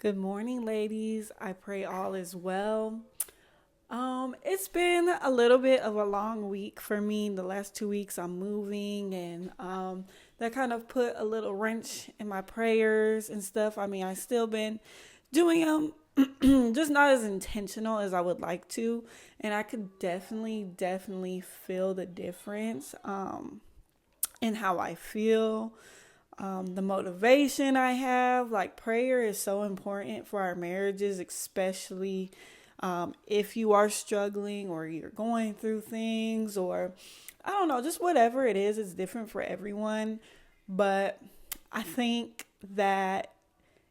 Good morning, ladies. I pray all is well. It's been a little bit of a long week for me. The last 2 weeks I'm moving and that kind of put a little wrench in my prayers and stuff. I mean, I still been doing them just not as intentional as I would like to, and I could definitely feel the difference in how I feel, the motivation I have. Like, prayer is so important for our marriages, especially if you are struggling or you're going through things, or I don't know, just whatever it is, it's different for everyone. But I think that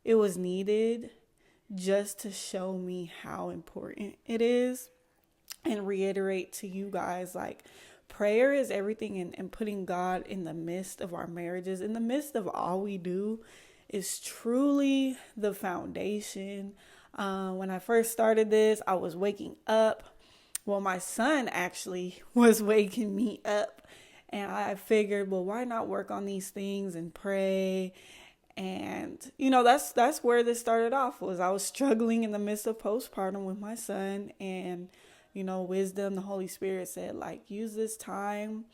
it was needed just to show me how important it is and reiterate to you guys, like, prayer is everything, and putting God in the midst of our marriages, in the midst of all we do, is truly the foundation. When I first started this, I was waking up. Well, my son actually was waking me up. And I figured, well, why not work on these things and pray? And that's where this started off. Was I was struggling in the midst of postpartum with my son, and wisdom, the Holy Spirit said, like, use this time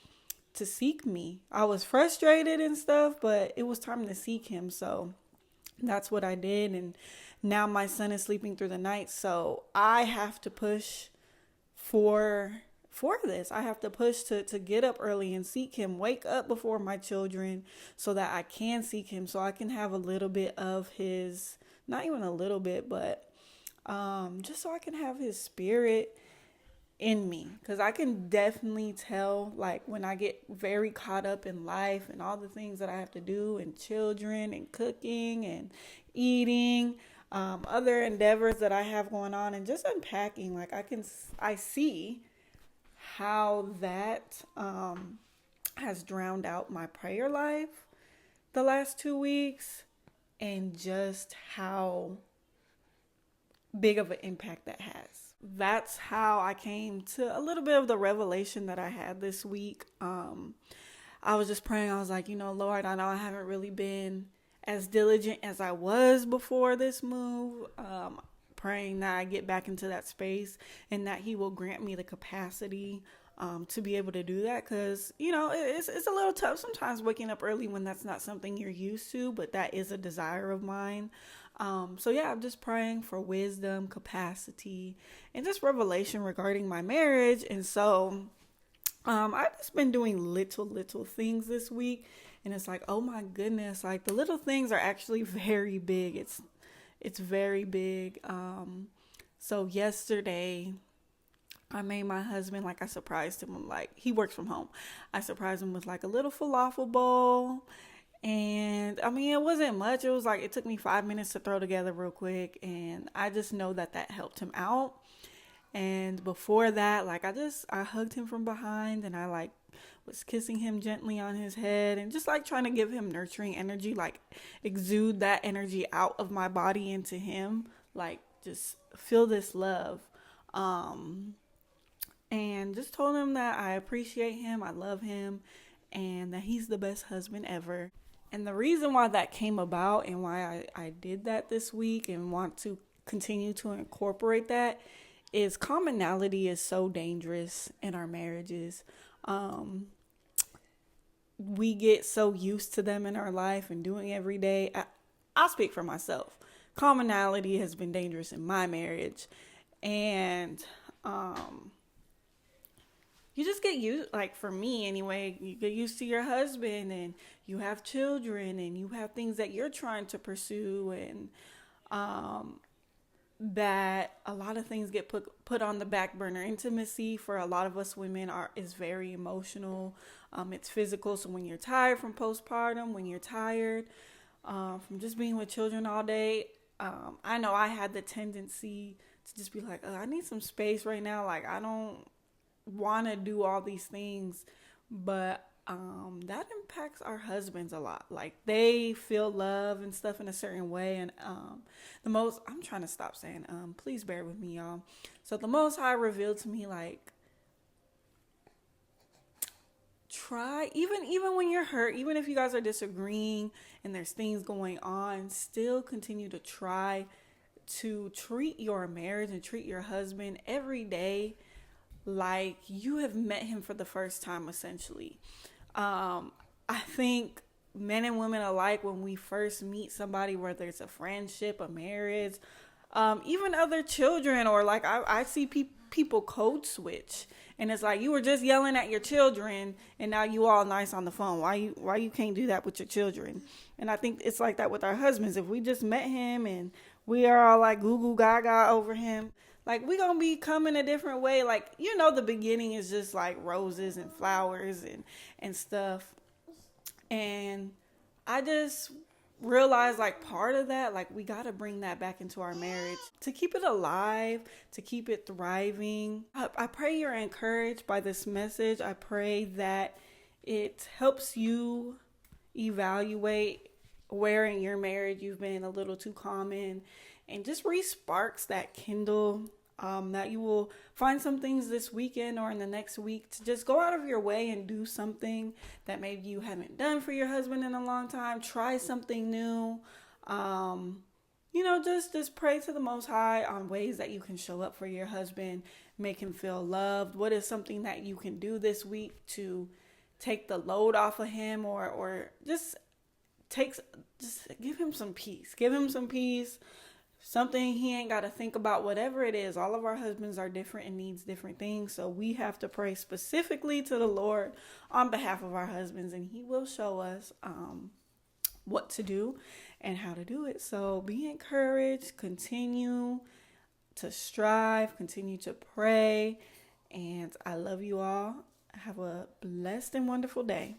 to seek me. I was frustrated and stuff, but it was time to seek him. So that's what I did. And now my son is sleeping through the night. So I have to push for this. I have to push to get up early and seek him, wake up before my children so that I can seek him, so I can have a little bit of his, not even a little bit, but just so I can have his spirit in me, because I can definitely tell, like, when I get very caught up in life and all the things that I have to do, and children and cooking and eating, other endeavors that I have going on, and just unpacking, like, I see how that has drowned out my prayer life the last 2 weeks, and just how big of an impact that has. That's how I came to a little bit of the revelation that I had this week. I was just praying. I was like, Lord, I know I haven't really been as diligent as I was before this move. Praying that I get back into that space, and that he will grant me the capacity to be able to do that, because it's a little tough sometimes waking up early when that's not something you're used to, but that is a desire of mine. So yeah, I'm just praying for wisdom, capacity, and just revelation regarding my marriage. And so I've just been doing little things this week, and it's like, oh my goodness, like, the little things are actually very big. It's very big. So yesterday I made my husband, like, I surprised him, like, he works from home. I surprised him with, like, a little falafel bowl. And I mean, it wasn't much. It was like, it took me 5 minutes to throw together real quick. And I just know that helped him out. And before that, like, I hugged him from behind, and I, like, was kissing him gently on his head, and just, like, trying to give him nurturing energy, like, exude that energy out of my body into him, like, just feel this love. And just told him that I appreciate him, I love him, and that he's the best husband ever. And the reason why that came about, and why I did that this week and want to continue to incorporate that, is commonality is so dangerous in our marriages. We get so used to them in our life and doing every day. I'll speak for myself. Commonality has been dangerous in my marriage. And you just get used, like, for me anyway, you get used to your husband, and you have children, and you have things that you're trying to pursue, and that a lot of things get put on the back burner. Intimacy for a lot of us women is very emotional. It's physical. So when you're tired from postpartum, when you're tired from just being with children all day, I know I had the tendency to just be like, I need some space right now. Like, I don't want to do all these things, but that impacts our husbands a lot. Like, they feel love and stuff in a certain way. And I'm trying to stop saying please bear with me, y'all. So the Most High revealed to me, like, try, even when you're hurt, even if you guys are disagreeing and there's things going on, still continue to try to treat your marriage and treat your husband every day like you have met him for the first time, essentially. I think men and women alike, when we first meet somebody, whether it's a friendship, a marriage, even other children, or like I see people code switch, and it's like you were just yelling at your children, and now you all nice on the phone. Why you can't do that with your children? And I think it's like that with our husbands. If we just met him and we are all like goo goo gaga over him, like we gonna be coming a different way. Like, you know, the beginning is just like roses and flowers and stuff. And I just realized, like, part of that, like, we got to bring that back into our marriage to keep it alive, to keep it thriving. I pray you're encouraged by this message. I pray that it helps you evaluate where in your marriage you've been a little too common, and just re-sparks that kindle. That you will find some things this weekend or in the next week to just go out of your way and do something that maybe you haven't done for your husband in a long time. Try something new. Just pray to the Most High on ways that you can show up for your husband, make him feel loved. What is something that you can do this week to take the load off of him, or just give him some peace. Give him some peace. Something he ain't got to think about, whatever it is. All of our husbands are different and needs different things. So we have to pray specifically to the Lord on behalf of our husbands, and he will show us what to do and how to do it. So be encouraged, continue to strive, continue to pray. And I love you all. Have a blessed and wonderful day.